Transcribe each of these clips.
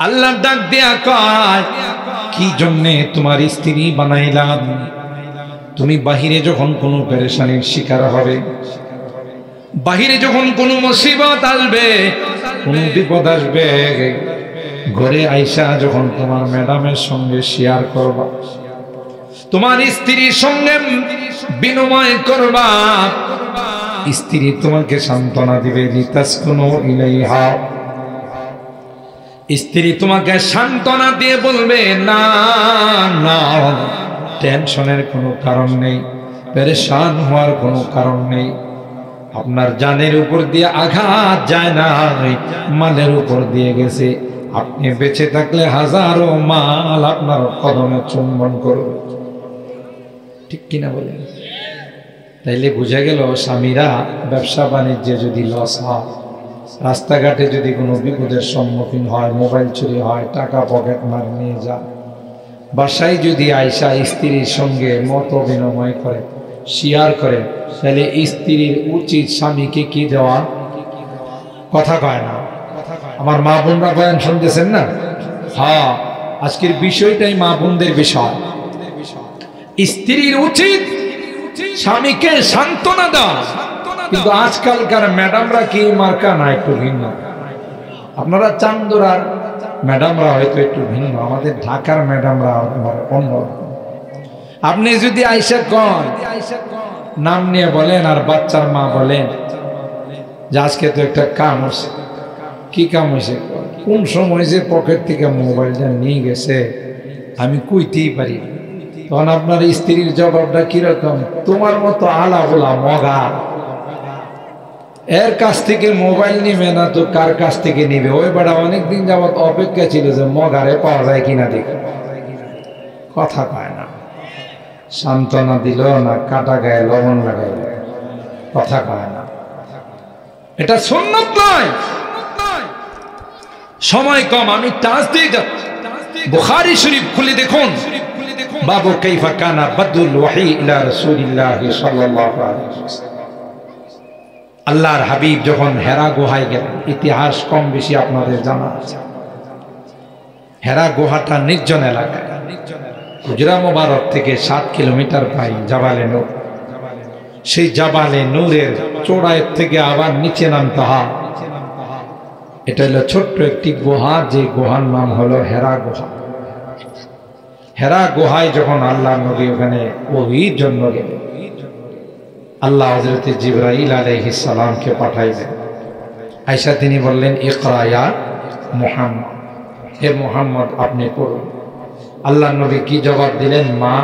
আল্লাহ ডাক দেয়া কয়, কি জন্যে তোমার স্ত্রী বানাইলাম? তুমি বাহিরে যখন কোনো পেরেশানির শিকার হবে, বাহিরে যখন কোনো মুসিবত আসবে, কোনো বিপদ আসবে, ঘরে আইসা যখন তোমার ম্যাডামের সঙ্গে শেয়ার করবা, তোমার স্ত্রীর সঙ্গে বিনিময় করবা, স্ত্রী তোমাকে সান্ত্বনা দিবে, লিতাসকুনু ইলাইহা, স্ত্রী তোমাকে সান্ত্বনা দিয়ে বলবে, না না, টেনশনের কোনো কারণ নেই, পেরেশান হওয়ার কোনো কারণ নেই। আপনার জানের উপর দিয়ে আঘাত যায় না, মালের উপর দিয়ে গেছে। আপনি বেঁচে থাকলে হাজারো মাল আপনার কদমে চুম্বন করবে। ঠিক কিনা বলেন? তাইলে বুঝা গেল স্বামীরা ব্যবসা বাণিজ্যে যদি লস হয়, রাস্তাঘাটে যদি কোনো বিপদের সম্মুখীন হয়, মোবাইল চুরি হয়, টাকা পকেট মার নিয়ে যায়, বাসায় যদি আয়সা স্ত্রীর সঙ্গে মত বিনিময় করে, শেয়ার করে, তাহলে স্ত্রীর উচিত স্বামীকে কি দেওয়া? কথা কয় না? আমার মা বোনরা বয়ান শুনতেছেন না? হ্যাঁ, আজকের বিষয়টাই মা বোনদের বিষয়। স্ত্রীর উচিত স্বামীকে সান্ত্বনা দেওয়া। কিন্তু আজকালকার ম্যাডামরা কি মার্কা না একটু ভিন্ন? আপনারা চান্দুরার ম্যাডামরা হয়তো একটু ভিন্ন, আমাদের ঢাকার ম্যাডামরা অন্য। আপনি যদি আইসা কন নাম নিয়ে বলেন আর বাচ্চার মা বলেন যে আজকে তো একটা কাম হয়েছে, কি কাম হয়েছে, কোন সময় যে পকেট থেকে মোবাইলটা নিয়ে গেছে আমি কইতেই পারি, তখন আপনার স্ত্রীর জবাবটা কিরকম? তোমার মতো আলা বলা মগা, এর কাছ থেকে মোবাইল নিবে না তো কার কাছ থেকে নিবে? ওই বেড়া অনেকদিন যাবত অপেক্ষা ছিল যে মগারে পাওয়া যায় কিনা দেখে। কথা পায় না, সান্ত্বনা দিল না, কাটা গায়ে লবণ লাগাইল, কথা পায় না। এটা সুন্নাত নয়। সময় কম, আমি টাচ দিয়ে যাচ্ছি। বুখারী শরীফ খুলে দেখুন, বাবু কাইফা কানা বাদুল ওয়াহি ইলা রাসূলিল্লাহি সাল্লাল্লাহু আলাইহি ওয়াসাল্লাম। আল্লাহর হাবিব যখন হেরা গুহায় গেলেন, ইতিহাস কম বেশি আপনাদের জানা আছে। হেরা গুহাটা নির্জন এলাকায়, হুজরা মোবারক থেকে 7 কিলোমিটার পাই জাবালে নূর। সেই জাবালে নূরের চূড়ায় থেকে আবার নিচে নামতে হয়। এটা হলো ছোট্ট একটি গুহা, যে গুহার নাম হলো হেরা গুহা। হেরা গুহায় যখন আল্লাহ নবী ওখানে ওহীর জন্য গেলেন, আল্লাহ হযরত জিবরাইল আলাইহিস সালামকে পাঠাইলেন। আয়েশা তিনি বললেন, ইকরা ইয়া মুহাম্মদ, হে মুহাম্মদ আপনি পড়ুন। আল্লাহ নবী কি জবাব দিলেন? মা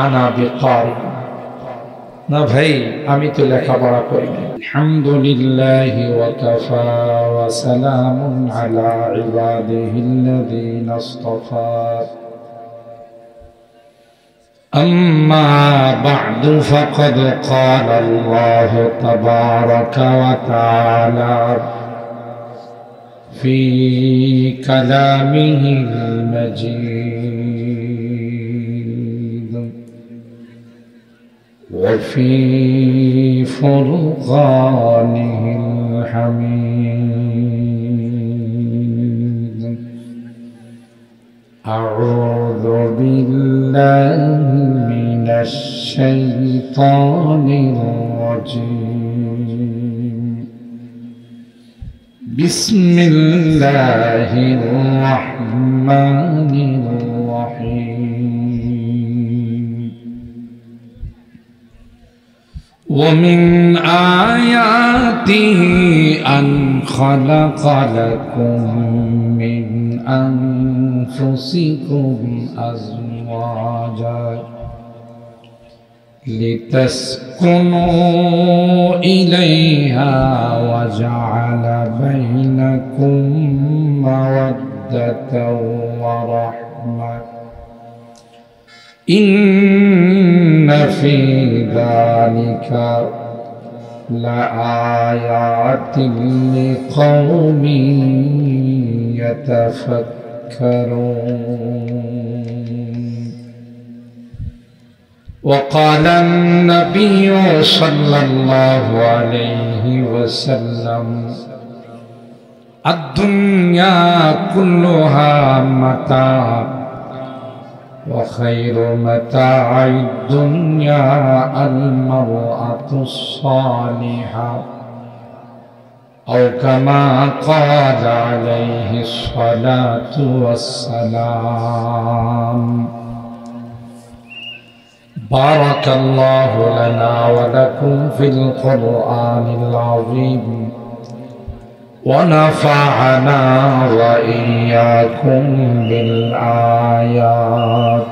আনা বিকারি, না ভাই আমি তো লেখাপড়া করি না। আলহামদুলিল্লাহি ওয়া কাফা ওয়া সালামুন আলা ইবাদিহিল্লাযীনা ইসতাফা। أما بعد فقد قال الله تبارك وتعالى في كلامه المجيد وفي فرقانه الحميد. أعوذ بالله من الشيطان الرجيم. بسم الله الرحمن الرحيم. ومن آياته أن خلق لكم من أنفسكم أزواجا لتسكنوا إليها وجعل بينكم مودة ورحمة إن في ذلك لآيات لقوم يتفكرون. وقال النبي صلى الله عليه وسلم الدنيا كلها متاع وخير متاع الدنيا المرأة الصالحة أو كما قال عليه الصلاة والسلام. بارك الله لنا ولكم في القرآن العظيم ونفعنا وإياكم بالآيات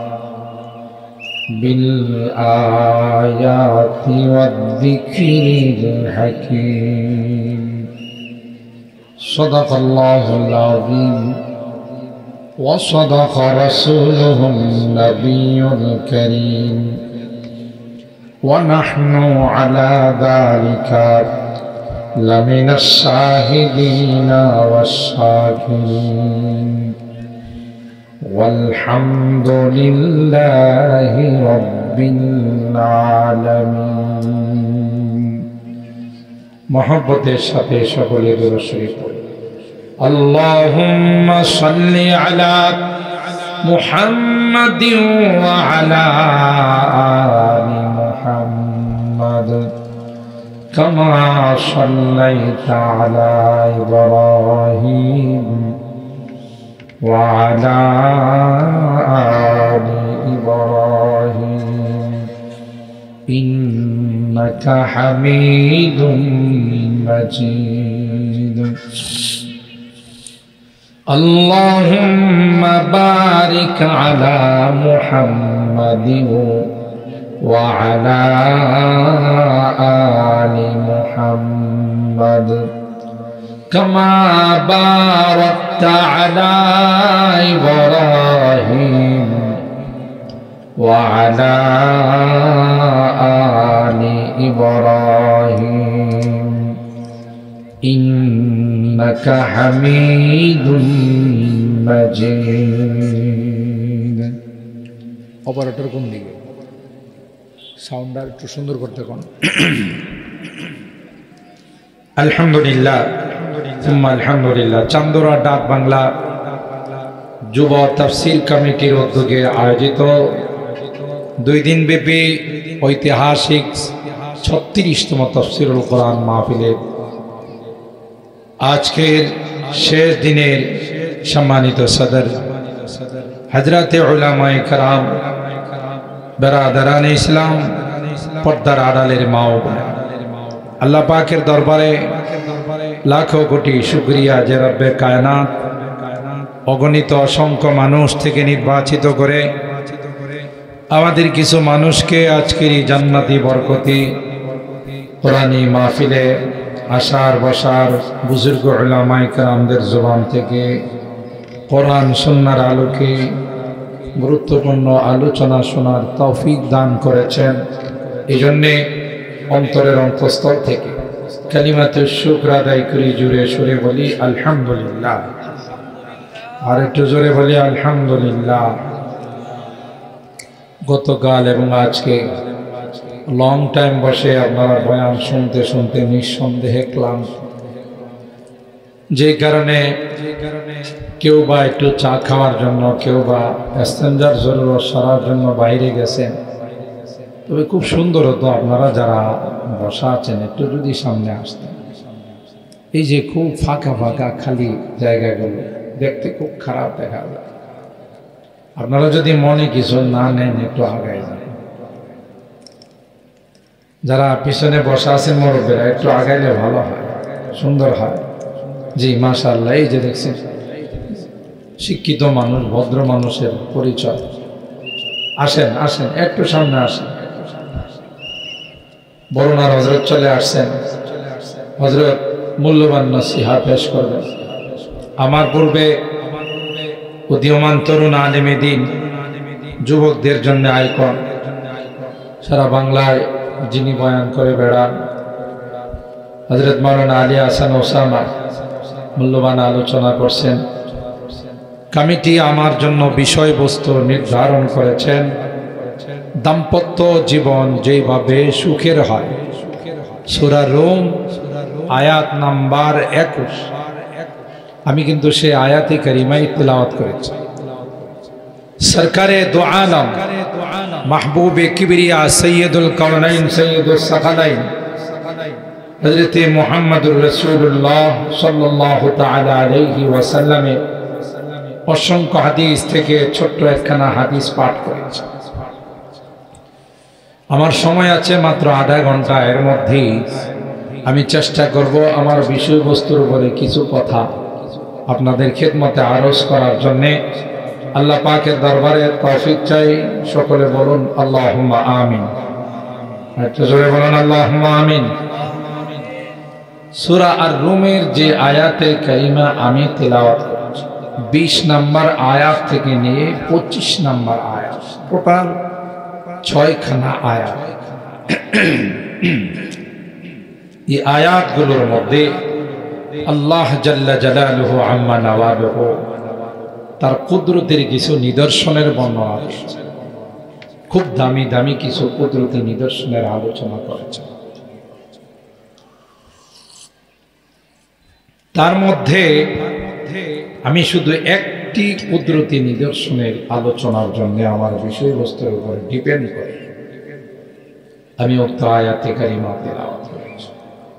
والذكر الحكيم. صدق الله العظيم وصدق رسوله النبي الكريم ونحن على ذلك لمن الشاهدين والشاكرين والحمد لله رب العالمين. محبت সাথে সকলে দুরূদ শরীফ পড়ি। اللهم صل على محمد وعلى آل محمد كما صليت على إبراهيم وعلى آل إبراهيم إنك حميد مجيد. اللهم بارك على محمد وعلى آل محمد كما باركت على إبراهيم وعلى آل إبراهيم إنك حميد مجيد. অপারেটর কোন দিকে? সাউন্ডটা একটু সুন্দর করতে কোন। আলহামদুলিল্লাহ সুম্মা আলহামদুলিল্লাহ। চান্দোরা ডাক বাংলা যুব তাফসীর কমিটির উদ্যোগে আয়োজিত 2 দিন ব্যাপী ঐতিহাসিক 36তম তাফসীরুল কোরআন মাহফিলের আজকের শেষ দিনের সম্মানিত সদর হযরতে উলামায়ে কেরাম, বেরাদারান ইসলাম, পর্দার আড়ালের মা ও বোনেরা, আল্লাহ পাকের দরবারে লাখো কোটি শুকরিয়া যে রব্বে কায়নাত অগণিত অসংখ্য মানুষ থেকে নির্বাচিত করে আমাদের কিছু মানুষকে আজকের এই জান্নাতি বরকতি কোরআনী মাহফিলে আসার বসার বুজুর্গ উলামায়ে কেরামদের জবান থেকে কোরআন সুন্নাহর আলোকে গুরুত্বপূর্ণ আলোচনা শোনার তৌফিক দান করেছেন। এই জন্যে অন্তরের অন্তঃস্থল থেকে কালিমাতুশ শুকর আদায় করি, জোরে সুরে বলি আলহামদুলিল্লাহ। আর একটু জোরে বলি আলহামদুলিল্লাহ। গতকাল এবং আজকে লং টাইম বসে আপনারা বয়ান শুনতে শুনতে নিঃসন্দেহে ক্লান্ত, যে কারণে কেউ বা একটু চা খাওয়ার জন্য, কেউ বা প্যাসেঞ্জার জরুরত সারার জন্য বাইরে গেছেন। তবে খুব সুন্দর হতো আপনারা যারা বসা আছেন একটু যদি সামনে আসতেন। এই যে খুব ফাঁকা ফাঁকা খালি জায়গাগুলো দেখতে খুব খারাপ দেখা যায়। আপনারা যদি মনে কিছু না নেন একটু আগায় যান। যারা পিছনে বসা আছেন মুরব্বীরা একটু আগাইলে ভালো হয়, সুন্দর হয়। জি মাশাআল্লাহ। এই যে দেখছেন শিক্ষিত মানুষ, ভদ্র মানুষের পরিচয়। আসেন আসেন একটু সামনে আসেন। বরুণার হযরত চলে আসছেন। হযরত মূল্যবান নসিহা পেশ করবেন। আমার পূর্বে উদীয়মান তরুণ আলেমে দ্বীন, যুবকদের জন্য আইকন, সারা বাংলায় যিনি বয়ান করে বেড়ান, হযরত মাওলানা আলী হাসান ওসামা মূল্যবান আলোচনা করছেন। কমিটি আমার জন্য বিষয়বস্তু নির্ধারণ করেছেন, দাম্পত্য জীবন যেভাবে সুখের হয়। সূরা রুম আয়াত নাম্বার 21। আমি কিন্তু সেই আয়াতে কারিমাই তিলাওয়াত করেছি। সরকারে দু আলম মাহবুবে কিবরিয়া সৈয়দুল কাউনাইন সৈয়দুল সাকালাইন হযরত মুহাম্মদুর রাসূলুল্লাহ সাল্লাল্লাহু তাআলা আলাইহি ওয়াসাল্লামের অসংখ্য হাদিস থেকে ছোট্ট একখানা হাদিস পাঠ করেছি। আমার সময় আছে মাত্র আধা ঘন্টা, এর মধ্যেই আমি চেষ্টা করব আমার বিষয়বস্তুর উপরে কিছু কথা আপনাদের খেদমতে আরজ করার জন্যে। আল্লাহ পাকের দরবারে তৌফিক চাই। সকলে বলুন আল্লাহুম্মা আমিন। একটু জোরে বলুন আল্লাহুম্মা আমিন। সূরা আর-রুমের যে আয়াতে কারিমা আমি তেলাওয়াত করেছি 20 নম্বর আয়াত থেকে নিয়ে 25 নম্বর আয়াত, টোটাল 6 খানা আয়াত। এই আয়াতগুলোর মধ্যে আল্লাহ জাল্লা জালালুহু আম্মা নাওয়ালুহু তার কুদরতের কিছু নিদর্শনের বর্ণনা দিয়েছে। খুব দামি দামি কিছু কুদরতি নিদর্শনের আলোচনা করেছে। তার মধ্যে আমি শুধু একটি কুদরতি নিদর্শনের আলোচনার জন্য আমার বিষয়বস্তুর উপর ডিপেন্ড করে আমি উক্ত আয়াতে কারিমা তেলাওয়াত করেছি।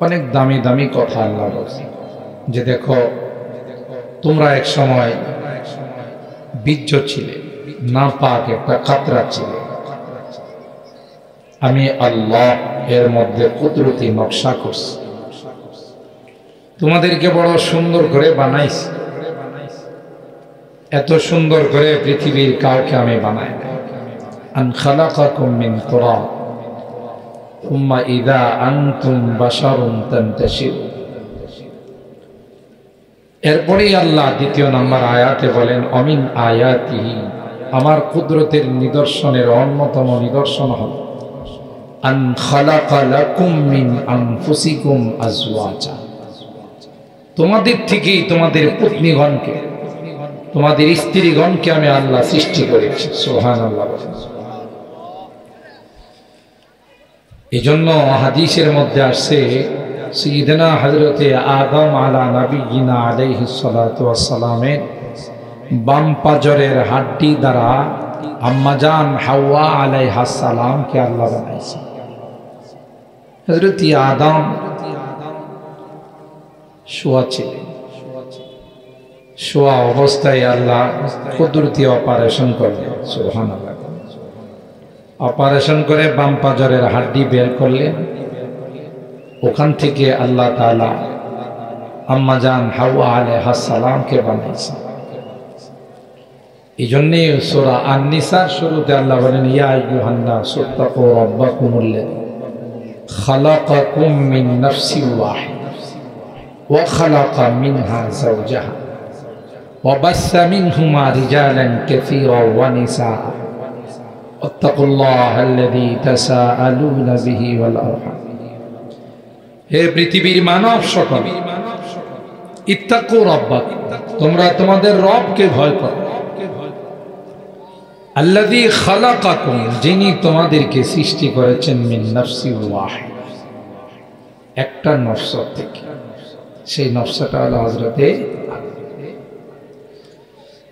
অনেক দামি দামি কথা আল্লাহ বলেছে যে দেখো তোমরা এক সময় বীর্য ছিলে, নাপাক একটা কাতরা ছিলে, আমি আল্লাহ এর মধ্যে কুদরতি নকশা করছি, তোমাদেরকে বড় সুন্দর করে বানাইছি। এত সুন্দর করে পৃথিবীর কাউকে আমি বানাই নাই। আন খালাকাকুম মিন তুরাব সুম্মা ইযা আনতুম বাশারুন তানতাশিরুন। এরপরেই আল্লাহ দ্বিতীয় নম্বর আয়াতে বলেন অমিন আয়াতিহি, আমার কুদরতের নিদর্শনের অন্যতম নিদর্শন হল আন খালাকা লাকুম মিন আনফুসিকুম আজওয়াজা, তোমাদের থেকেই তোমাদের পত্নীগণকে, তোমাদের স্ত্রীগণকে আমি আল্লাহ সৃষ্টি করেছি। সুবহানাল্লাহ। এজন্য হাদিসের মধ্যে আসছে সাইয়্যিদানা হযরতে আদম আলা নবিয়িনা আলাইহিস সালাতু ওয়াস সালামের বাম পাজরের হাড্ডি দ্বারা আম্মাজান হাওয়া আলাইহাস সালামকে আল্লাহ বানাইছে। হযরতে আদম শোয়া ছিলেন, শোয়া অবস্থায় আল্লাহ কুদরতি অপারেশন করলেন। সুবহানাল্লাহ। অপারেশন করে বাম পাজরের হাড্ডি বের করলেন। ওখান থেকে আল্লাহ তাআলা আম্মাজান হাওয়া আলাইহাস সালামকে বানাইছেন। এই জন্যে সূরা আন-নিসার শুরুতে আল্লাহ বলেন ইয়া আইয়ুহান নাস ইত্তাকু রাব্বাকুমুল্লাযী খালাকাকুম মিন নাফসিন ওয়াহিদাহ ওয়া খালাকা মিনহা যাওজাহা ওয়া বাসসা মিনহুমা রিজালান কাসীরান ওয়া নিসা ওয়াত্তাকুল্লাহাল্লাযী তাসাআলুনা বিহি ওয়াল আরহাম। হে পৃথিবীর মানব সকল, ইত্তাকু রাব্বাকুম, তোমরা তোমাদের রবকে ভয় করো। আল্লাযী খালাকাকুম, যিনি তোমাদেরকে সৃষ্টি করেছেন মিন নাফসিন ওয়াহিদাহ, একটা নফস থেকে। সেই নফসটা হলো হযরতে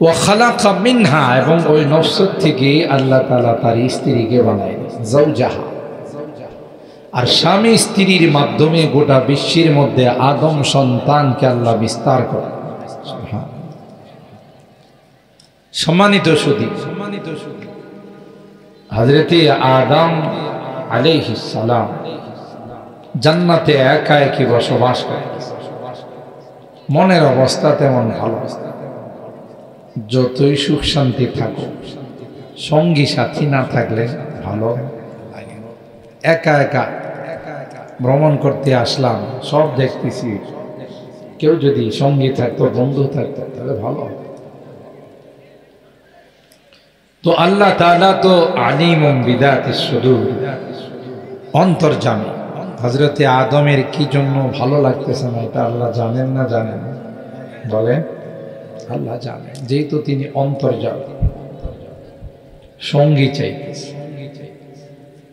ওয়া খালাকা মিনহা, এবং ওই নফস থেকে আল্লাহ তাআলা তার স্ত্রীকে বানাইলেন যাওজাহা। আর স্বামী স্ত্রীর মাধ্যমে গোটা বিশ্বের মধ্যে আদম সন্তানকে আল্লাহ বিস্তার করেন। সম্মানিত সুধী, হযরতে আদম আলাইহিস সালাম জান্নাতে একা একই বসবাস করেন। মনের অবস্থা তেমন ভালো, যতই সুখ শান্তি থাকুক সঙ্গী সাথী না থাকলে ভালো লাগে। একা একা ভ্রমণ করতে আসলাম, সব দেখতেছি, কেউ যদি সঙ্গী থাকতো, বন্ধু থাকতো তাহলে ভালো। তো আল্লাহ তাআলা তো আলিমুম বিদাতিস সুদূর, অন্তর্যামী। হযরতে আদমের কি জন্য ভালো লাগতেছে না এটা আল্লাহ জানেন না জানেন? বলে আল্লাহ জানেন, যেহেতু তিনি অন্তর্যামী, সঙ্গী চাইতেছে।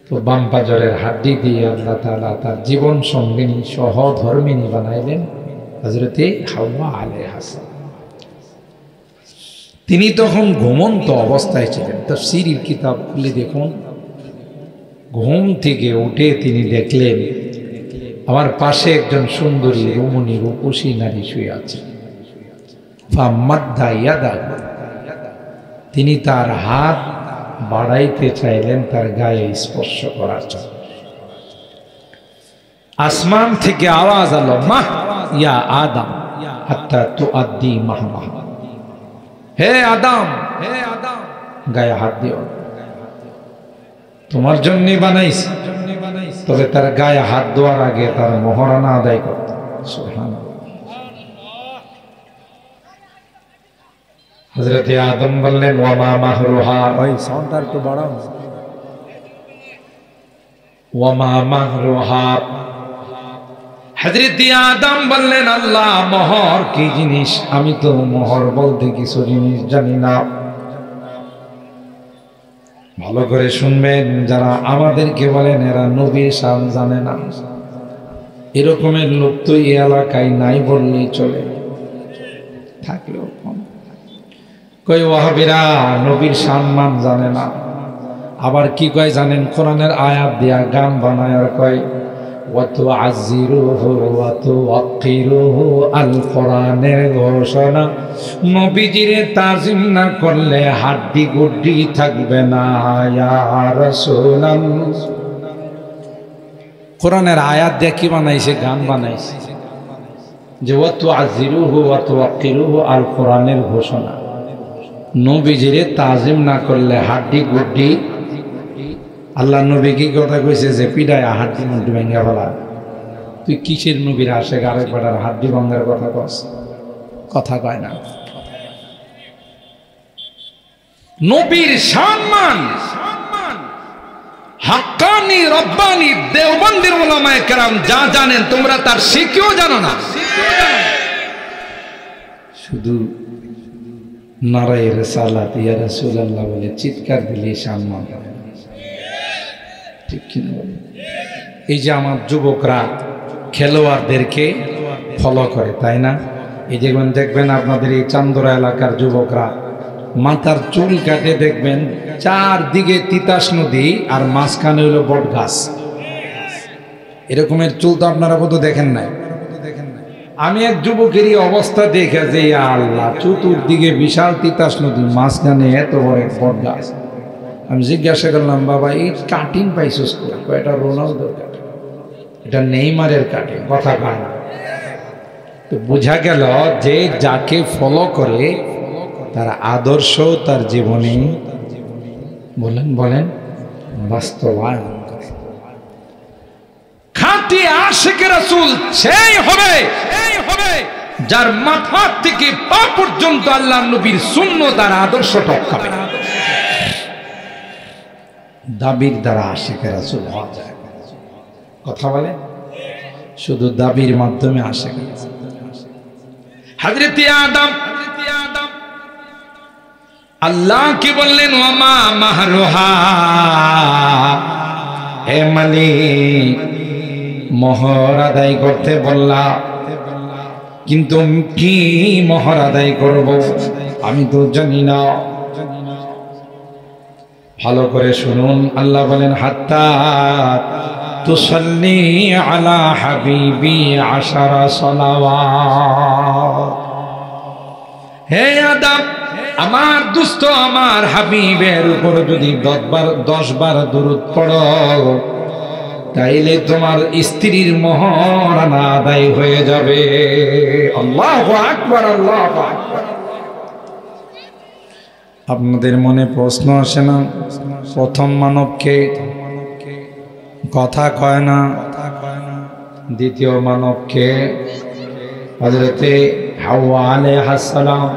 তো বাম পাজরের হাড্ডি দিয়ে আল্লাহ তাআলা তার জীবন সঙ্গিনী সহধর্মিনী বানাইলেন হযরতে হাওয়া আলাইহিস সালাম। তিনি তখন ঘুমন্ত অবস্থায় ছিলেন। তাফসীরের কিতাব খুলে দেখুন, ঘুম থেকে উঠে তিনি দেখলেন আমার পাশে একজন সুন্দরী রমণী রূপসী নারী শুয়ে আছে। ফামাদ্দা ইয়াদাহু, তিনি তার হাত বাড়াইতে চাইলেন তার গায়ে স্পর্শ করার জন্য। আসমান থেকে আওয়াজ আলো, মা ইয়া আদম হাত্তা তুআদ্দি মাহমাহ, হে আদম, হে আদম, গায়ে হাত দিও, তোমার জন্যই বানাইছি, তবে তার গায়ে হাত দেওয়ার আগে তার মোহরানা আদায় করতে। সুবহানাল্লাহ। হযরতে আদম বললেন ওয়ামা মাহরুহা, ওই সাউন্ডটা একটু বাড়াও, ওয়ামা মাহরুহা। হযরতে আদম বললেন আল্লাহ, মোহর কি জিনিস? আমি তো মোহর বলতে কিছু জিনিস জানি না। ভালো করে শুনবেন, যারা আমাদেরকে বলেন এরা নবীর শান জানে না, এরকমের লোক তো এই এলাকায় নাই বললেই চলে, থাকলেও কই ওয়াহাবিরা নবীর সম্মান জানে না। আবার কি কয় জানেন? কোরআনের আয়াত দিয়া গান বানায় আর কয় ওয়াতুআযিরুহু ওয়াতুওয়াক্কিরুহু, আল কোরআনের ঘোষণা, নবীজিরে তাজিম না করলে হাড্ডি গুড্ডি থাকবে না ইয়া রাসূলুল্লাহ। কোরআনের আয়াত দিয়ে কি বানাইছে? গান বানাইছে যে ওয়াতুআযিরুহু ওয়াতুওয়াক্কিরুহু, আল কোরআনের ঘোষণা, নবীজিরে তাজিম না করলে হাড্ডি গুড্ডি। আল্লাহ নবী কি কথা কইছে যে পিডায় হাড্ডি মুন্ডি ভেঙে ফেলা? তুই কিসের নবীর আশেক আরেক বেটার হাড্ডি ভাঙার কথা কস? কথা কয় না। নবীর সম্মান হাক্কানি রব্বানি দেওবন্দির উলামায়ে কেরাম যা জানেন তোমরা তার শিখেও জানো না। শুধু নারায়ে রিসালাত ইয়া রাসূলুল্লাহ বলে চিৎকার দিলে সম্মান হয়, ঠিক কিনা? এই যে আমার যুবকরা খেলোয়াড়দেরকে ফলো করে, তাই না? এই যে দেখবেন আপনাদের এই চান্দরা এলাকার যুবকরা মাথার চুল কাটে, দেখবেন চারদিকে তিতাস নদী আর মাঝখানে হলো বট গাছ। এরকমের চুল তো আপনারা বোধহয় দেখেন নাই। আমি এক যুবকেরই অবস্থা দেখে যে আল্লাহ, চতুর্দিকে বিশাল তিতাস নদী, মাঝখানে এত বড় এক বট গাছ। আমি জিজ্ঞাসা করলাম, বাবা এই কাটিং পাইছিস কোথায়? এটা রোনালদোর কাটিং, এটা নেইমারের কাটিং। কথা কয় না। তো বোঝা গেল যে যাকে ফলো করে তার আদর্শ তার জীবনে বলেন বাস্তবায়ন করে। খাঁটি আশিক রাসূল সেই হবে যার মাথা থেকে পা পর্যন্ত আল্লাহর নবীর সুন্নাত আর আদর্শ টপকাবে। দাবির দ্বারা আশিক রাসূল হওয়া যায়, কথা বলে শুধু দাবির মাধ্যমে আশিক। হযরত আদম আল্লাহ কি বললেন? ওয়ামা মাহরুহা, হে মালিক মোহর আদায় করতে বললা, কিন্তু কি মোহর আদায় করব আমি তো জানি না। ভালো করে শুনুন, আল্লাহ বলেন হাত্তা তুসাল্লি আলা হাবিবি 10 সালাওয়াত। হে আদম, আমার দুস্থ আমার হাবিবের উপর যদি 10 বার দুরূদ পড়ো, তাইলে তোমার স্ত্রীর মোহরানা আদায় হয়ে যাবে। আল্লাহু আকবার, আল্লাহু আকবার। আপনাদের মনে প্রশ্ন আসে না, প্রথম মানবকে? কথা কয় না। দ্বিতীয় মানবকে? হযরতে হাওয়া আলাইহিস সালাম।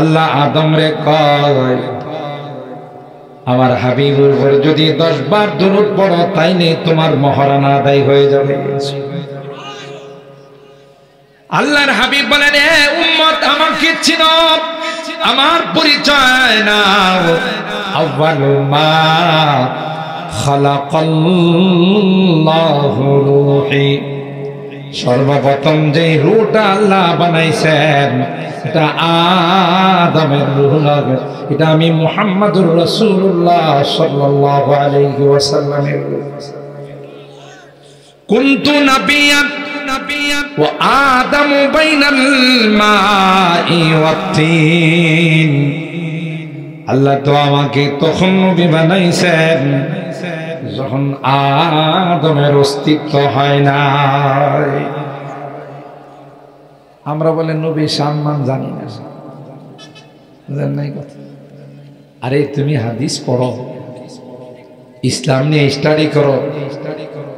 আল্লাহ আদম রে কয় আমার হাবিবের উপর যদি 10 বার দুরূদ পড়ো তাইলে তোমার মোহরানা আদায় হয়ে যাবে। আল্লাহর হাবিব বলেন, এ উম্মত আমাকে চিনো, আমার পরিচয় নাও। আউয়ালু মা খালাকাল্লাহু রূহি, সর্বপ্রথম যে রূহটা আল্লাহ বানাইছেন এটা আদমের রূহ লাগে। এটা আমি মুহাম্মদুর রাসূলুল্লাহ সাল্লাল্লাহু আলাইহি ওয়াসাল্লামের রূহ। কুনতু নাবিয়ান ওয়া আদামু বাইনাল মাই ওয়াত তিন। আল্লাহ তো আমাকে তখন নবী বানাইছেন যখন আদমের অস্তিত্ব হয় নাই। আমরা বলে নবী সম্মান জানি না, বুঝলেন নাই কথা? আরে তুমি হাদিস পড়ো, ইসলাম নিয়ে স্টাডি করো।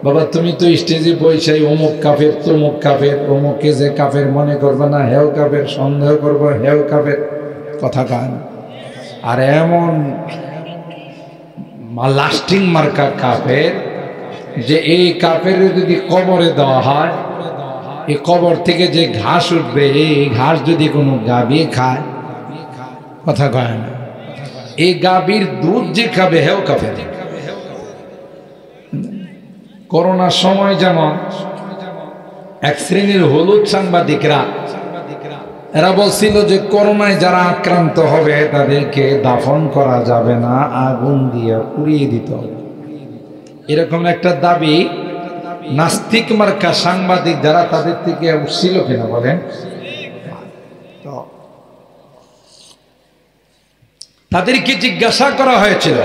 বাবা তুমি তো স্টেজে বসে অমুক কাফের তমুক কাফের, অমুককে যে কাফের মনে করবে না হেও কাফের, সন্দেহ করবো হেও কাফের, কথা কান। আর এমন লাস্টিং মার্কা কাফের যে এই কাফের যদি কবরে দেওয়া হয়, এই কবর থেকে যে ঘাস উঠবে এই ঘাস যদি কোনো গাভী খায়, কথা কয় না, এই গাভীর দুধ যে খাবে হেও কাফের। করোনার সময় যেমন এক শ্রেণীর হলুদ সাংবাদিকরা এরা বলছিল যে করোনায় যারা আক্রান্ত হবে তাদেরকে দাফন করা যাবে না, আগুন দিয়ে পুড়িয়ে দিতে হবে। এরকম একটা দাবি নাস্তিক মার্কা সাংবাদিক যারা তাদের থেকে উঠছিল কিনা বলেন? তাদেরকে জিজ্ঞাসা করা হয়েছিল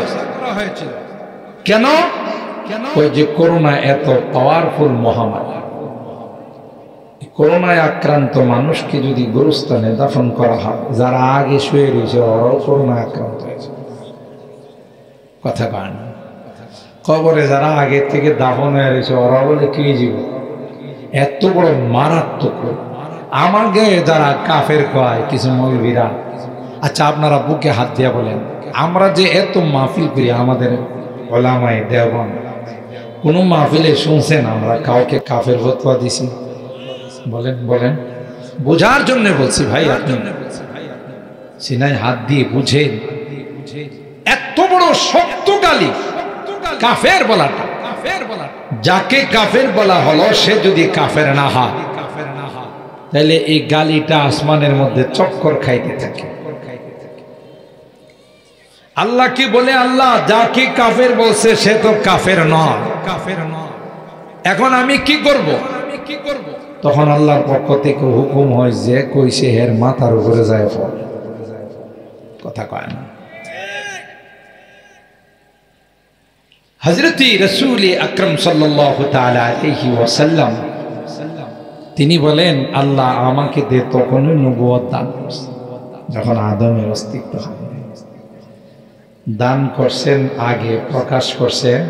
কেন? ওই যে করোনা এত পাওয়ারফুল মহামারী, করোনায় আক্রান্ত মানুষকে যদি গোরস্থানে দাফন করা হয়, যারা আগে শুয়ে রয়েছে ওরাও করোনায় আক্রান্ত হয়েছে, কথা কয় না। কবরে যারা আগে থেকে দাফন হয়ে রয়েছে ওরা বলে কি জীব এত বড় মারাত্মক। আমাকে যারা কাফের কয় কিছু মৌলবীরা, আচ্ছা আপনারা বুকে হাত দিয়া বলেন, আমরা যে এত মাহফিল করি আমাদের ওলামায়ে দেওবন্দ, কোন মাহফিলে শুনছেন আমরা কাউকে কাফের ফতোয়া দিছি? বলেন বলেন, বোঝার জন্য বলছি ভাই, আপনি সিনায় হাত দিয়ে বুঝেন এত বড় শক্ত গালি কাফের বলাটা। যাকে কাফের বলা হলো সে যদি কাফের না হয় তাহলে এই গালিটা আসমানের মধ্যে চক্কর খাইতে থাকে। আল্লাহ কি বলে? আল্লাহ যাকে কাফের বলছে সে তো কাফের নয়। এখন আমি কি করব? তখন আল্লাহর পক্ষ থেকে হুকুম হয় যে কইছে হের মাথার উপরে যায় ফল, কথা কয় না। হযরত রাসূল আকরাম সাল্লাল্লাহু তাআলা আলাইহি ওয়াসাল্লাম তিনি বলেন আল্লাহ আমাকে দে তখনই নবুয়ত দান করছে যখন আদমের অস্তিত্ব হয়। দান করছেন আগে, প্রকাশ করছেন।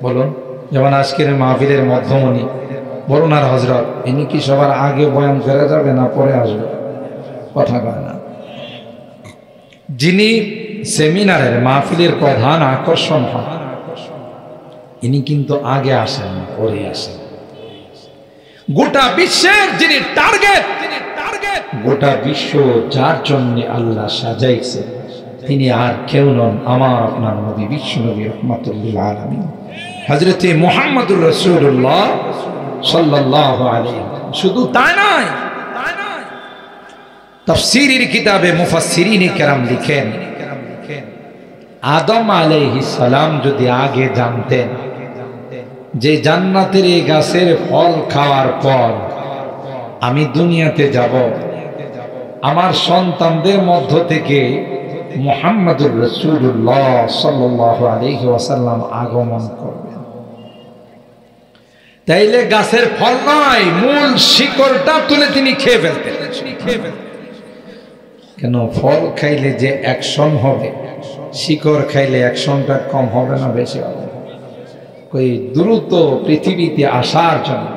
বলুন, যেমন আজকের মাহফিলের মধ্যমণি বলুন আর হযরত, ইনি কি সবার আগে বয়ান করে যাবে না পরে আসবে? কথা কয় না। যিনি সেমিনারের মাহফিলের প্রধান আকর্ষণ হন ইনি কিন্তু আগে আসেন না, পরে আসেন। গোটা বিশ্বের যিনি টার্গেট, গোটা বিশ্ব যার জন্য আল্লাহ সাজাইছে তিনি আর কেউ নন, আমার আপনার নবী বিশ্ব নবী রাহমাতুল লিল আলামিন হযরত মুহাম্মদুর রাসূলুল্লাহ সাল্লাল্লাহু আলাইহি। শুধু তাই নয়, তাফসীরের কিতাবে মুফাসসিরিনে কেরাম লিখেন আদম আলাইহিস সালাম যদি আগে জানতেন যে জান্নাতের এই গাছের ফল খাওয়ার পর আমি দুনিয়াতে যাব, আমার সন্তানদের মধ্য থেকে মুহাম্মদুর রাসূলুল্লাহ সাল্লাল্লাহু আলাইহি ওয়াসাল্লাম আগমন করবেন, তাইলে গাছের ফল নয় মূল শিকড়টা তুলে তিনি খেয়ে ফেলতেন। কেন? ফল খাইলে যে অ্যাকশন হবে, শিকড় খাইলে অ্যাকশনটা কম হবে না বেশি হবে? কই দ্রুত পৃথিবীতে আসার জন্য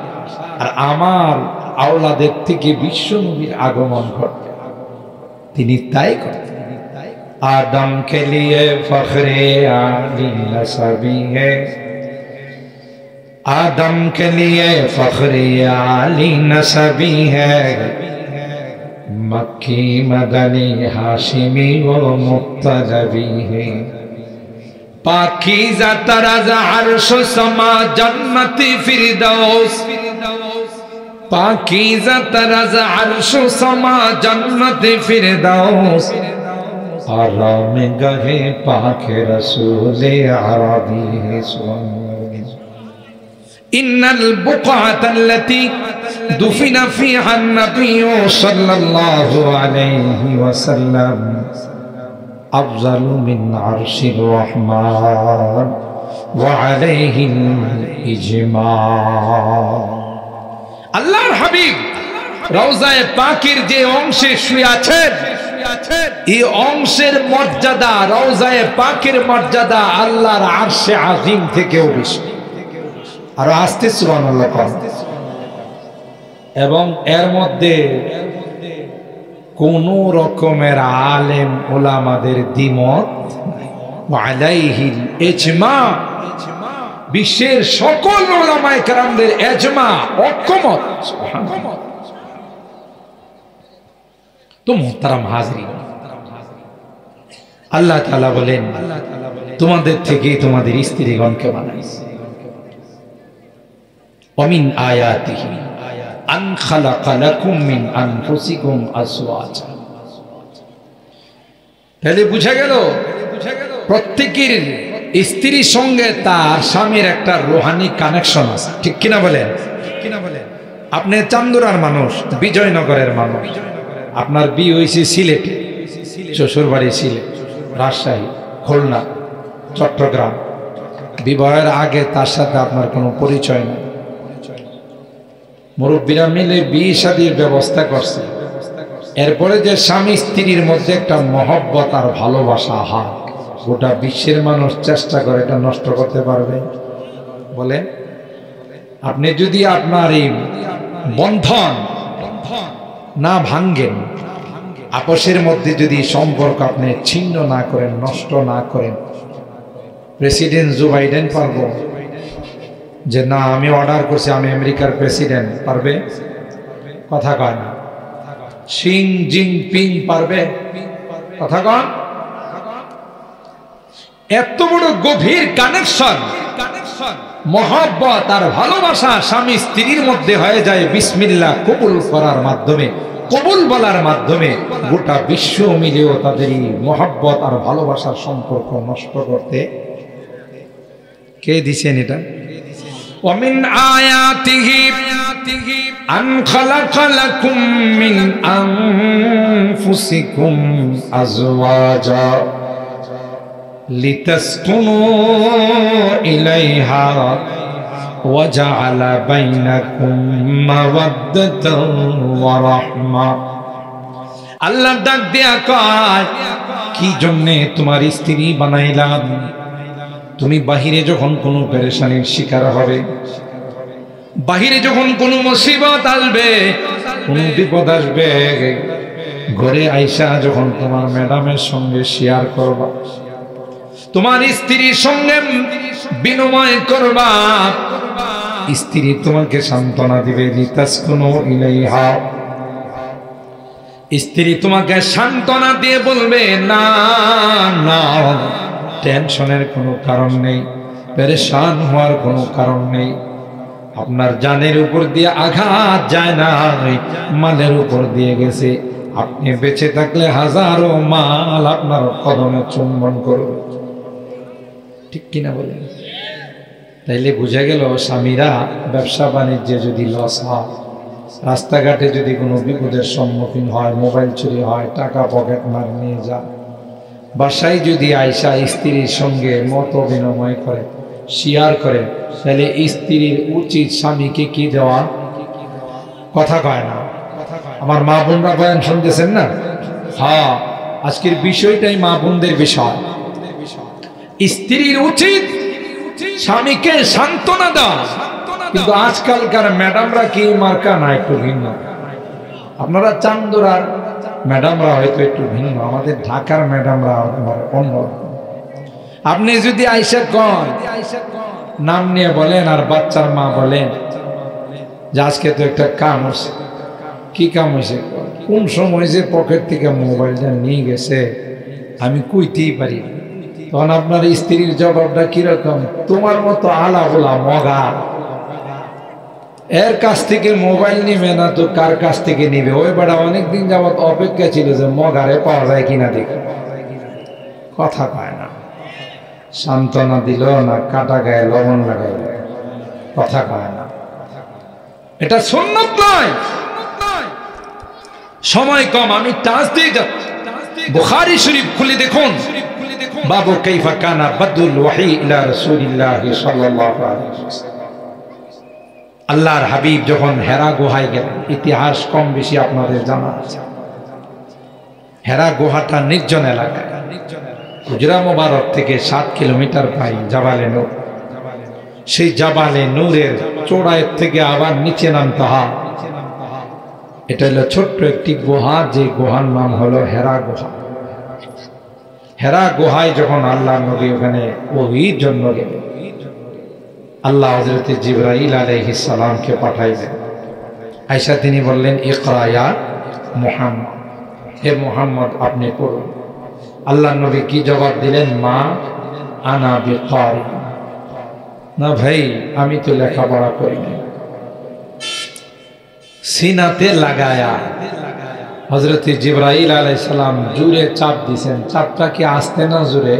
আর আমার আওলাদের থেকে বিশ্ব নবীর আগমন ঘটবে, তিনি তাই করতেন। आदम के लिए फख्रे आली नसबी है, आदम के लिए फख्रे आली नसबी है, मक्की मदनी हाशिमी वो मुत्तलबी है, पाकीज़ा तराज़ा अर्श समा जन्नती फिरदौस पाकीज़ा तराज़ा अर्श समा जन्नती फिरदौस आराम गहे पाके रसूले अरबी है इन्नल बुक़अतल्लती दुफिना फ़ीहा अन्नबिय्यु सल्लल्लाहु अलैहि वसल्लम अफ़ज़लु मिन अर्शिर रहमान व अलैहिल इजमा। আল্লাহর হাবিব রওজায়ে পাকের যে অংশে শুয়ে আছেন এই অংশের মর্যাদা, রওজায়ে পাকের মর্যাদা আল্লাহর আরশে আজিম থেকেও বেশি। আর আস্তে সুবহানাল্লাহ কর। এবং এর মধ্যে কোন রকমের আলেম ওলামাদের দ্বিমত আলাইহিল ইজমা, বিশ্বের সকল ওলামায়ে কেরামদের ইজমা ঐকমত। সুবহানাল্লাহ। তো মুহতারাম হাজরিন, আল্লাহ তাআলা বলেন তোমাদের থেকে তোমাদের স্ত্রীগণকে বানাইছি। ওমিন আয়াতিহি আন খালাকা লাকুম মিন আনফুসিকুম আজওয়াজা। তাহলে বুঝা গেল প্রত্যেকের স্ত্রীর সঙ্গে তার স্বামীর একটা রুহানি কানেকশন আছে, ঠিক কিনা বলেন? আপনি চান্দুরার মানুষ, বিজয়নগরের মানুষ, আপনার বিয়ে হয়েছে সিলেটে, শ্বশুর বাড়ি সিলেট, রাজশাহী, খুলনা, চট্টগ্রাম। বিবাহের আগে তার সাথে আপনার কোনো পরিচয় নেই, মুরব্বীরা মিলে বিয়ে শাদীর ব্যবস্থা করছে। এরপরে যে স্বামী স্ত্রীর মধ্যে একটা মহব্বত আর ভালোবাসা হয়, গোটা বিশ্বের মানুষ চেষ্টা করে এটা নষ্ট করতে পারবে? বলে আপনি যদি আপনার এই বন্ধন না ভাঙ্গেন, আপসের মধ্যে যদি সম্পর্ক আপনি ছিন্ন না করেন, নষ্ট না করেন, প্রেসিডেন্ট জো বাইডেন পারবো যে না আমি অর্ডার করছি আমি আমেরিকার প্রেসিডেন্ট, পারবে? কথা কয় না। শি জিনপিং পারবে? কথা কন। এত বড় গভীর কানেকশন, মহব্বত আর ভালোবাসা স্বামী স্ত্রীর মধ্যে হয়ে যায় বিসমিল্লাহ কবুল করার মাধ্যমে, কবুল বলার মাধ্যমে। গোটা বিশ্ব মিলেও তাদের এই মহব্বত আর ভালোবাসার সম্পর্ক নষ্ট করতে কে দিছেন এটা? ومن آياته أن خلق لكم من أنفسكم أزواجا لتسكنوا إليها وجعل بينكم مودة ورحمة। আল্লাহ ডাক দিয়া কয় কি জন্য তোমার স্ত্রী বানাইলাম? তুমি বাহিরে যখন কোনো পেরেশানির শিকার হবে, বাহিরে যখন কোনো মুসিবত আসবে, কোনো বিপদ আসবে, ঘরে আইসা যখন তোমার ম্যাডামের সঙ্গে শেয়ার করবা, তোমার স্ত্রীর সঙ্গে বিনিময় করবা, স্ত্রী তোমাকে সান্ত্বনা দিবে। লিতাসকুনু ইলাইহা, স্ত্রী তোমাকে সান্ত্বনা দিয়ে বলবে না না, টেনশনের কোনো কারণ নেই, পেরেশান হওয়ার কোনো কারণ নেই। আপনার জানের উপর দিয়ে আঘাত যায় না, মালের উপর দিয়ে গেছে। আপনি বেঁচে থাকলে হাজারো মাল আপনার কদমে চুম্বন করবে, ঠিক কিনা বলেন? তাইলে বুঝা গেল স্বামীরা ব্যবসা বাণিজ্যে যদি লস হয়, রাস্তাঘাটে যদি কোনো বিপদের সম্মুখীন হয়, মোবাইল চুরি হয়, টাকা পকেট মার নিয়ে যায়, বাসায় যদি আয়সা স্ত্রীর সঙ্গে মত বিনিময় করে, শেয়ার করে, তাহলে স্ত্রীর উচিত স্বামীকে কি দেওয়া? কথা কয় না। আমার মা বোনরা বয়ান শুনতেছেন না? হ্যাঁ, আজকের বিষয়টাই মা বোনদের বিষয়। স্ত্রীর উচিত স্বামীকে সান্ত্বনা দেওয়া। কিন্তু আজকালকার ম্যাডামরা কি মার্কা না একটু ভিন্ন। আপনারা চান্দুরার ম্যাডামরা হয়তো একটু ভিন্ন, আমাদের ঢাকার ম্যাডামরা অন্য। আপনি যদি আইসা কন নাম নিয়ে বলেন আর বাচ্চার মা বলেন যে আজকে তো একটা কাম হয়েছে, কি কাম হয়েছে, কোন সময় যে পকেট থেকে মোবাইলটা নিয়ে গেছে আমি কইতেই পারি, তো তখন আপনার স্ত্রীর জবাবটা কিরকম? তোমার মতো আলা বলা মগা, এর কাছ থেকে মোবাইল নিবে না তো কার কাছ থেকে নিবে? ওই বেড়া অনেকদিন যাবত অপেক্ষা ছিল যে মগারে পাওয়া যায় কিনা দেখে, কথা পায় না। সান্ত্বনা দিল না, কাটা গায়ে লবণ লাগাইল, কথা পায় না। এটা সুন্নাত নয়। সময় কম, আমি টাচ দিয়ে যাচ্ছি। বুখারী শরীফ খুলে দেখুন, বাবু কাইফা কানা বাদুল ওয়াহি ইলা রাসূলিল্লাহ সাল্লাল্লাহু আলাইহি ওয়াসাল্লাম। আল্লাহর হাবিব যখন হেরা গুহায় গেলেন, ইতিহাস কম বেশি আপনাদের জানা আছে। হেরা গুহাটা নির্জন এলাকা, হুজরা মোবারক থেকে 7 কিলোমিটার প্রায় জাবালে নূর। সেই জাবালে নূরের চূড়ায় থেকে আবার নিচে নামতে হয়। এটা হলো ছোট্ট একটি গুহা, যে গুহার নাম হলো হেরা গুহা। হেরা গুহায় যখন আল্লাহ নবী ওখানে ওহীর জন্য গেলেন, আল্লাহ হযরত জিবরাইল আলাইহিস সালামকে পাঠাইলেন। আয়েশা তিনি বললেন, ইকরা ইয়া মুহাম্মদ, হে মুহাম্মদ আপনি পড়ুন। আল্লাহ নবী কি জবাব দিলেন? মা আনা বিকারি, না ভাই আমি তো লেখাপড়া করি না। সিনাতে লাগায়া হযরত জিবরাইল আলাইহিস সালাম জোরে চাপ দিয়েছেন। চাপটা কি আস্তে না জোরে?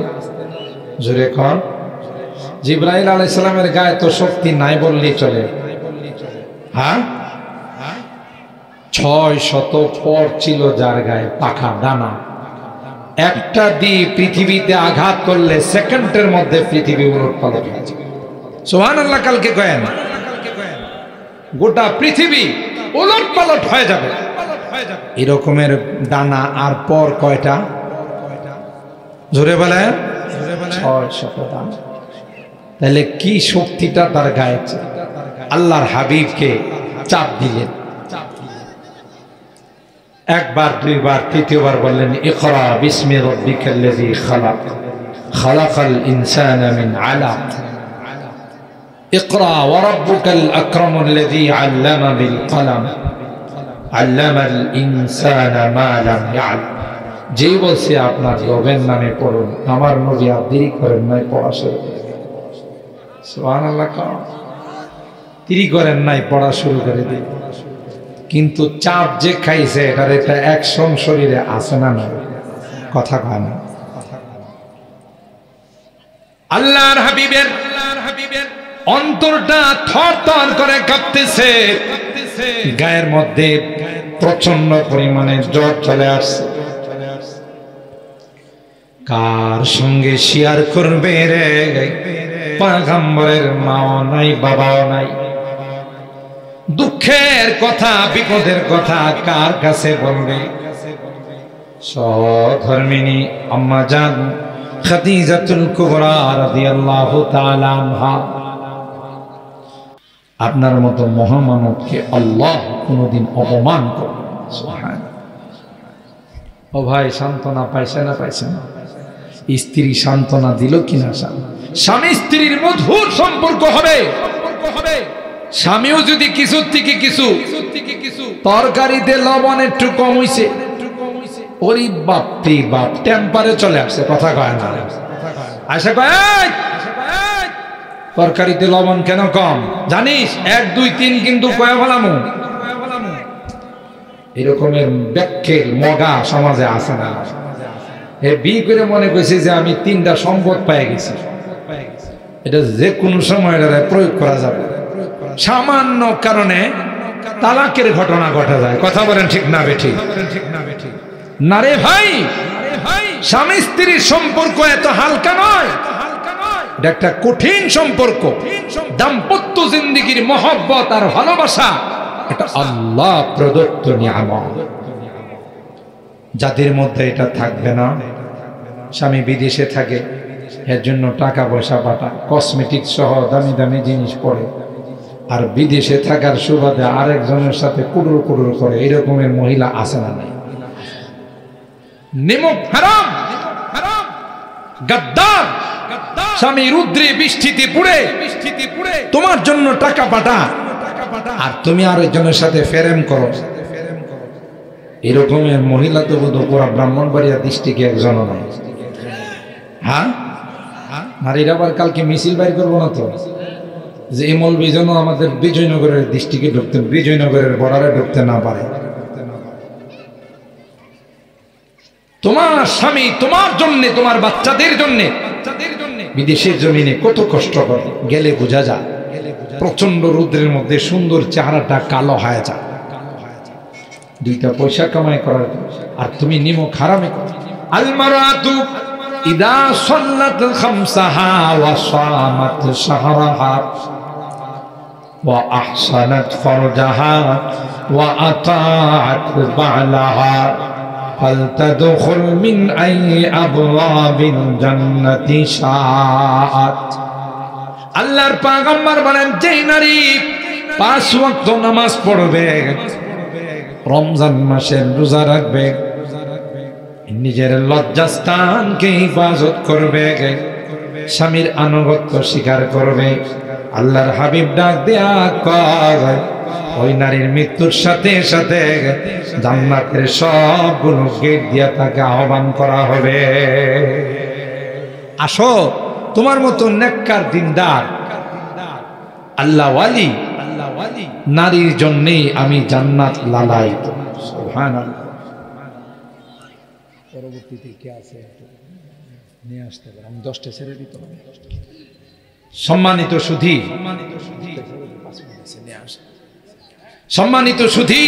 জোরে কর। জিবরাইল আলাইহিস সালামের গায়ে তো শক্তি নাই বললেই চলে। হ্যাঁ, 600 পর ছিল যার গায়ে পাখা ডানা। একটা দিয়ে পৃথিবীতে আঘাত করলে সেকেন্ডের মধ্যে পৃথিবী উলটপালট হয়ে যাবে। সুবহানাল্লাহ, কালকে কয়েন গোটা পৃথিবী উলটপালট হয়ে যাবে। এরকমের ডানা আর পর কয়টা? জোরে বলেন, 600 ডানা। তাহলে কি শক্তিটা তার গায়ে? আল্লাহর হাবিবকে চাপ দিলেন। একবার, দুইবার, তৃতীয়বার বললেন, ইকরা বিসমি রাব্বিকাল্লাযী খালাক, খালাকাল ইনসানা মিন আলাক, ইকরা ওয়া রাব্বুকাল আকরামুল্লাযী আল্লামা বিল কলম, আল্লামাল ইনসানা মা লাম ইয়ালাম। যেই বলছে আপনার রবের নামে পড়ুন, আমার নবী আর দেরি করেন নাই, পড়া শুরু করে দিলেন। সুবহানাল্লাহ, দেরি করেন নাই, পড়া শুরু করে দিলেন। কিন্তু চাপ যে খাইছে এটার একটা অ্যাকশন শরীরে আছে না? না, কথা কয় না। আল্লাহর হাবিবের অন্তরটা থরথর করে কাঁপতেছে, গায়ের মধ্যে প্রচন্ড পরিমাণে জ্বর চলে আসছে। কার সঙ্গে শেয়ার করবে রে? পয়গম্বরের মাও নাই, বাবাও নাই। দুঃখের কথা, বিপদের কথা কার কাছে বলবে? সহধর্মিনী আম্মা জান খাদিজাতুল কুবরা রাদিয়াল্লাহু তাআলা আনহা। আপনার মতো মহামানবকে আল্লাহ কোনদিন অপমান করে না। সুবহানাল্লাহ। ও ভাই, সান্ত্বনা পাইছে না? পাইছে না? স্ত্রী সান্ত্বনা দিল কিনা? স্বামী স্ত্রীর মধুর সম্পর্ক হবে। স্বামীও যদি কিছু থেকে কিছু তরকারিতে লবণ একটু কম হইছে, ওরে বাপরে বাপ, টেম্পারে চলে আসছে, কথা কয় না। আয়সা কয়, তরকারিতে লবণ কেন কম জানিস? 1 2 3 কিন্তু কয়া ফেলামু। এরকমের ব্যাখ্যের মগা সমাজে আছে না? হে বিয়ে করে মনে করছে যে আমি 3টা সম্পদ পেয়ে গেছি। এটা যে কোনো সময় প্রয়োগ করা যাবে। সামান্য কারণে তালাকের ঘটনা ঘটা যায়, কথা বলেন ঠিক না বেঠিক? না রে ভাই, স্বামী স্ত্রীর সম্পর্ক এত হালকা নয়, এটা একটা কঠিন সম্পর্ক। দাম্পত্য জিন্দেগীর মহব্বত আর ভালোবাসা এটা আল্লাহ প্রদত্ত নিয়ামত। যাদের মধ্যে এটা থাকবে না, স্বামী বিদেশে থাকে, এর জন্য টাকা পয়সা পাঠায়, কসমেটিক সহ দামি দামি জিনিস পরে, আর বিদেশে থাকার সুবাদে আরেকজনের সাথে কুড়ুর কুড়ুর করে, এরকমের মহিলা আছে না? নাই? নিমক হারাম, গাদ্দার স্বামী রুদ্রে বৃষ্টিতে পুড়ে তোমার জন্য টাকা পাঠা, আর তুমি আরেকজনের সাথে ফেরেম করো। এরকমের মহিলা তো বোধ পুরা ব্রাহ্মণবাড়িয়া ডিস্ট্রিক্টে একজন নাই। হ্যাঁ, নারীরা আবার কালকে মিছিল বাইর করবো না তো, যে এই মৌলবী যেন আমাদের বিজয়নগরের ডিস্ট্রিক্টে ঢুকতে, বিজয়নগরের বর্ডারে ঢুকতে না পারে। তোমার স্বামী তোমার জন্য, তোমার বাচ্চাদের জন্য বিদেশের জমিনে কত কষ্ট করে, গেলে বোঝা যায়। প্রচন্ড রৌদ্রের মধ্যে সুন্দর চেহারাটা কালো হয়ে যায়, দুইটা পয়সা কামাই করার, আর তুমি নিমক হারামে করো। আল মারাতু ইদা সাল্লাত খামসাহা ওয়া সামাত শাহরাহা ওয়া আহসানাত ফারজাহা ওয়া আতাআত বালাহা ফালতাদখুল মিন আই আবওয়াবিল জান্নাতি শাআত। আল্লাহর পয়গম্বর বলেন, যেই নারী 5 ওয়াক্ত নামাজ পড়বে, রমজান মাসে রোজা রাখবে, নিজের লজ্জাস্থানকে হিফাজত করবে, স্বামীর আনুগত্য স্বীকার করবে, আল্লাহর হাবিব ডাক দেয়া কয়, ওই নারীর মৃত্যুর সাথে সাথে জান্নাতের সবগুলো গেট দিয়া তাকে আহ্বান করা হবে। আসো, তোমার মতো নেককার দিনদার আল্লাহ ওয়ালি নারীর জন্যই আমি জান্নাত লালাই। সুবহানাল্লাহ। পরবর্তীতে কে আছে নিয়ে আসতে পারে, আমি 10টা ছেড়ে দিতে হবে। সম্মানিত সুধী, সম্মানিত সুধী,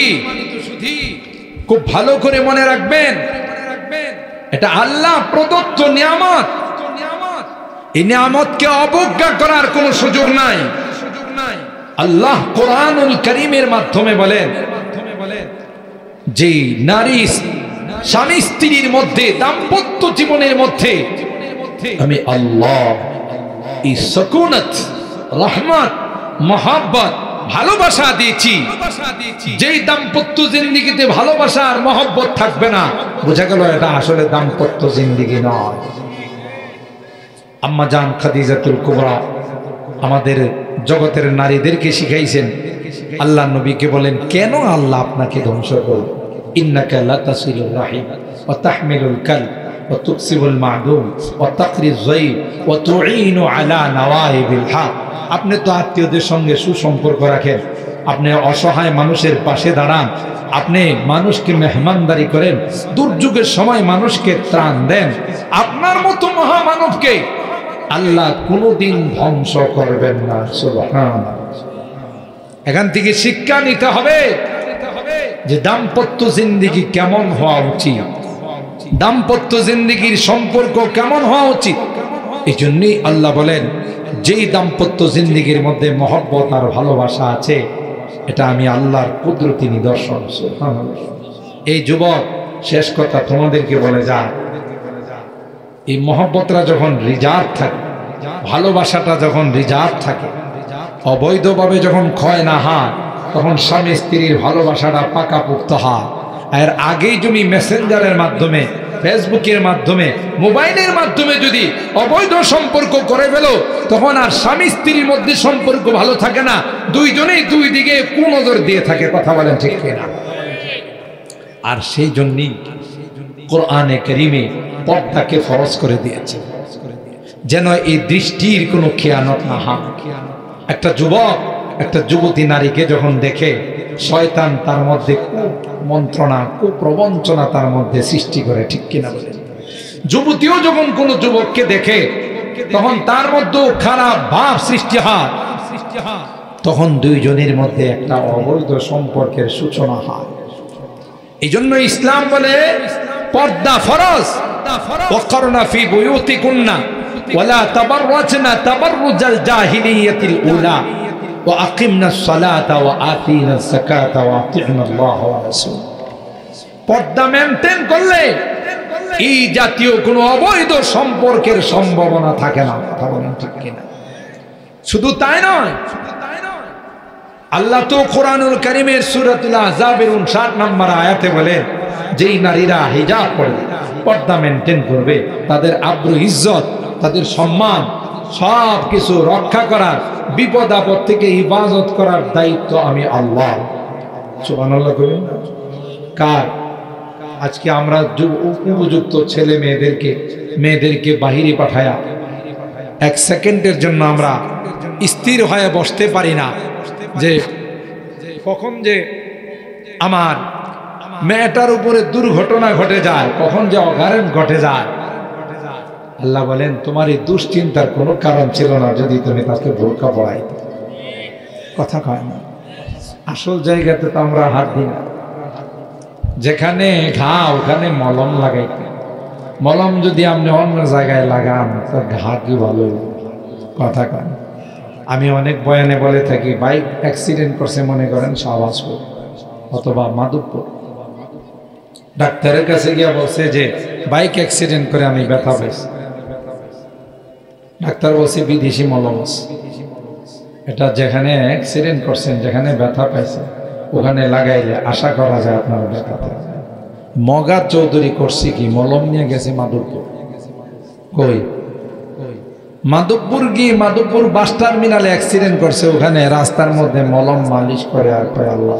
খুব ভালো করে মনে রাখবেন, এটা আল্লাহ প্রদত্ত নিয়ামত। এই নিয়ামতকে অবজ্ঞা করার কোনো সুযোগ নাই। আল্লাহ কোরআনুল কারীমের মাধ্যমে বলেন, যে নারী স্বামী স্ত্রীর মধ্যে, দাম্পত্য জীবনের মধ্যে আমি আল্লাহ এই সুকুনাত, রহমত, মহব্বত, ভালোবাসা দিয়েছি। যেই দাম্পত্য জিন্দেগিতে ভালোবাসা আর মহব্বত থাকবে না, বোঝা গেল এটা আসলে দাম্পত্য জিন্দেগি নয়। আম্মা জান খাদিজাতুল কুবরা আমাদের জগতের নারীদেরকে শিখাইছেন। আল্লাহ নবীকে বলেন, কেন আল্লাহ আপনাকে ধ্বংস করবে? ইন্নাকা লাতাসিলুর রাহিম ওয়া তাহমিলুল কাল ওয়া তুকসিবুল মা'দুম ওয়া তাকরিজ যায়ব ওয়া তুঈনু আলা নওয়াইবিল হক। আপনি তো আত্মীয়দের সঙ্গে সুসম্পর্ক রাখেন, আপনি অসহায় মানুষের পাশে দাঁড়ান, আপনি মানুষকে মেহমানদারি করেন, দুর্যোগের সময় মানুষকে ত্রাণ দেন। আপনার মতো মহামানবকে আল্লাহ কোনোদিন ধ্বংস করবেন না। সুবহানাল্লাহ। এখান থেকে শিক্ষা নিতে হবে যে দাম্পত্য জিন্দেগি কেমন হওয়া উচিত, দাম্পত্য জিন্দেগির সম্পর্ক কেমন হওয়া উচিত। এই জন্যই আল্লাহ বলেন, যেই দাম্পত্য জিন্দেগির মধ্যে মহব্বত আর ভালোবাসা আছে, এটা আমি আল্লাহর কুদরতি নিদর্শন। এই যুবক, শেষ কথা তোমাদেরকে বলে যায়, এই মহব্বতটা যখন রিজার্ভ থাকে, ভালোবাসাটা যখন রিজার্ভ থাকে, অবৈধভাবে যখন ক্ষয় না হয়, তখন স্বামী স্ত্রীর ভালোবাসাটা পাকাপোক্ত হয়। এর আগেই যদি মেসেঞ্জারের মাধ্যমে, ফেসবুকের মাধ্যমে, মোবাইলের মাধ্যমে যদি অবৈধ সম্পর্ক করে ফেলো, তখন আর স্বামী স্ত্রীর মধ্যে সম্পর্ক ভালো থাকে না, দুইজনেই দুই দিকে কুনজর দিয়ে থাকে। কথা বলেন ঠিক কিনা? আর সেই জন্যই কোরআনে কারীমে পর্দাকে ফরজ করে দিয়েছে, যেন এই দৃষ্টির কোনো খেয়ানত না হয়। একটা যুবক একটা যুবতী নারীকে যখন দেখে, শয়তান তার মধ্যে কুমন্ত্রণা, কুপ্রবঞ্চনা তার মধ্যে সৃষ্টি করে। ঠিক কিনা বলে? যুবতীও যখন কোনো যুবককে দেখে, তখন তার মধ্যে খারাপ ভাব সৃষ্টি হয়, তখন দুইজনের মধ্যে একটা অবৈধ সম্পর্কের সূচনা হয়। এই জন্য ইসলাম বলে পর্দা ফরজ। ওয়াকরনা ফি বুয়ুতিকুন্না ওয়ালা তাবাররাজনা তাবাররুজাল জাহিলিয়াতিল উলা ওয়া আকিমনাস সালাতা ওয়া আতিনাস যাকাতা ওয়া আতি'নাল্লাহ ওয়া রাসূল। পর্দা মেইনটেইন করলে এই জাতীয় কোনো অবৈধ সম্পর্কের সম্ভাবনা থাকে না। কথা বলেন ঠিক কিনা? শুধু তাই নয়, আল্লাহ তো কোরআনুল কারীমের সূরাতুল আহজাবের 59 নম্বর আয়াতে বলেন, যেই নারীরা হিজাব পরে, পর্দা মেইনটেইন করবে, তাদের আব্রু, ইজ্জত, তাদের সম্মান সব কিছু রক্ষা করার, বিপদ আপদ থেকে হিফাজত করার দায়িত্ব আমি আল্লাহ। সুবহানাল্লাহ করেন। কার? আজকে আমরা উপযুক্ত ছেলে মেয়েদেরকে বাহিরে পাঠায়া এক সেকেন্ডের জন্য আমরা স্থির হয়ে বসতে পারি না যে কখন যে আমার মেয়েটার উপরে দুর্ঘটনা ঘটে যায়, কখন যে অকারণ ঘটে যায়। আল্লাহ বলেন তোমার এই দুশ্চিন্তার কোনো কারণ ছিল না যদি তুমি তাকে বোরকা পড়াইতে। কথা কয় না, আসল জায়গাতে তো আমরা হাত দিই না। যেখানে ঘা ওখানে মলম লাগাইতে, মলম যদি আপনি অন্য জায়গায় লাগান তো ঘা কি ভালো। কথা কয়। আমি অনেক বয়ানে বলে থাকি, বাইক অ্যাক্সিডেন্ট করছে মনে করেন শাহবাজপুর অথবা মাধবপুর, ডাক্তারের কাছে গিয়া বলছে যে বাইক অ্যাক্সিডেন্ট করে আমি ব্যথা পাইছি। ডাক্তার বলছে বিদেশি মলম আছে, এটা যেখানে অ্যাক্সিডেন্ট করছেন, যেখানে ব্যথা পাইছে ওখানে লাগাইলে আশা করা যায় আপনার ব্যথা থাকবে। মগা চৌধুরী করছি কি মলম নিয়ে গেছে মাধবপুর। কই মাধবপুর গিয়ে মাধবপুর বাস টার্মিনালে অ্যাক্সিডেন্ট করছে, ওখানে রাস্তার মধ্যে মলম মালিশ করে আর কয় আল্লাহ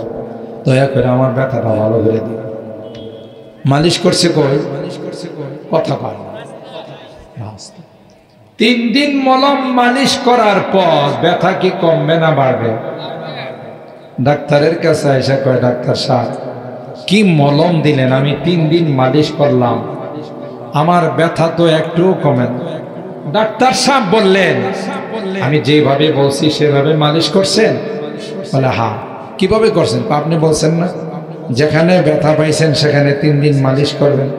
দয়া করে আমার ব্যথাটা ভালো করে দিই। মালিশ করছে কই, কথা পায় না। 3 দিন মলম মালিশ করার পর ব্যথা কি কমবে না বাড়বে? ডাক্তারের কাছে এসে কয় ডাক্তার সাহেব কি মলম দিলেন, আমি 3 দিন মালিশ করলাম আমার ব্যথা তো একটুও কমে না। ডাক্তার সাহেব বললেন আমি যেভাবে বলছি সেভাবে মালিশ করছেন? বলে হ্যাঁ। কিভাবে করছেন? আপনি বলছেন না যেখানে ব্যথা পাইছেন সেখানে 3 দিন মালিশ করবেন।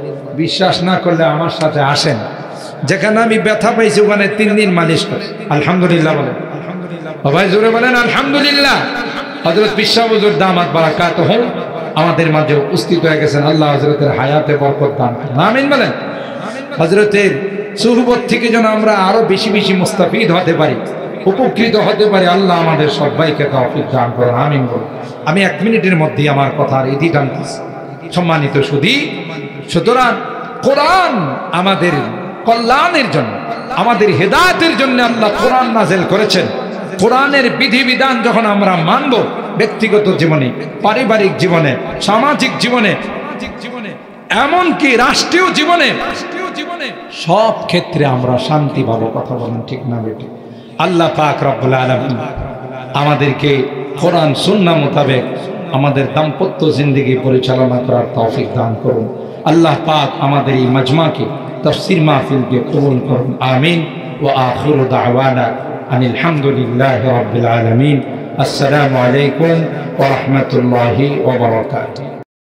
বিশ্বাস না করলে আমার সাথে আসেন, যেখানে আমি ব্যথা পাইছি ওখানে 3 দিন মালিশ করে। আলহামদুলিল্লাহ বলেন, সবাই জোরে বলেন আলহামদুলিল্লাহ। হযরত পীর সাহেব হুজুর দামাত বারাকাতুহু আমাদের মাঝে উপস্থিত হয়ে গেছেন। আল্লাহ হযরতের হায়াতে বরকত দান করুন, আমিন বলেন। হযরতের সুহবত থেকে যেন আমরা আরো বেশি বেশি মুস্তাফিদ হতে পারি, উপকৃত হতে পারি। আল্লাহ আমাদের সবাইকে তৌফিক দান করুন, আমিন বলুন। আমি 1 মিনিটের মধ্যে আমার কথার ইতি টানতেছি। সম্মানিত সুধী, সুতরাং কোরআন আমাদের কল্যাণের জন্য, আমাদের হেদায়েতের জন্য আল্লাহ কোরআন নাযিল করেছেন। কোরআনের বিধিবিধান যখন আমরা মানব, ব্যক্তিগত জীবনে, পারিবারিক জীবনে, সামাজিক জীবনে, এমনকি রাষ্ট্রীয় জীবনে, সব ক্ষেত্রে আমরা শান্তি পাবো। কথা বলেন ঠিক না বেটি? আল্লাহ পাক রব্বুল আলামিন আমাদেরকে কোরআন সুন্নাহ মোতাবেক আমাদের দাম্পত্য জিন্দেগি পরিচালনা করার তৌফিক দান করুন। আল্লাহ পাক আমাদের এই মাজমাকে, তাফসীর মাহফিলকে কবুল করুন, আমিন। ওয়া আখিরু দাওয়ানা আনিল হামদুলিল্লাহি রাব্বিল আলামিন। আসসালামু আলাইকুম ওয়া রাহমাতুল্লাহি ওয়া বারাকাতুহু।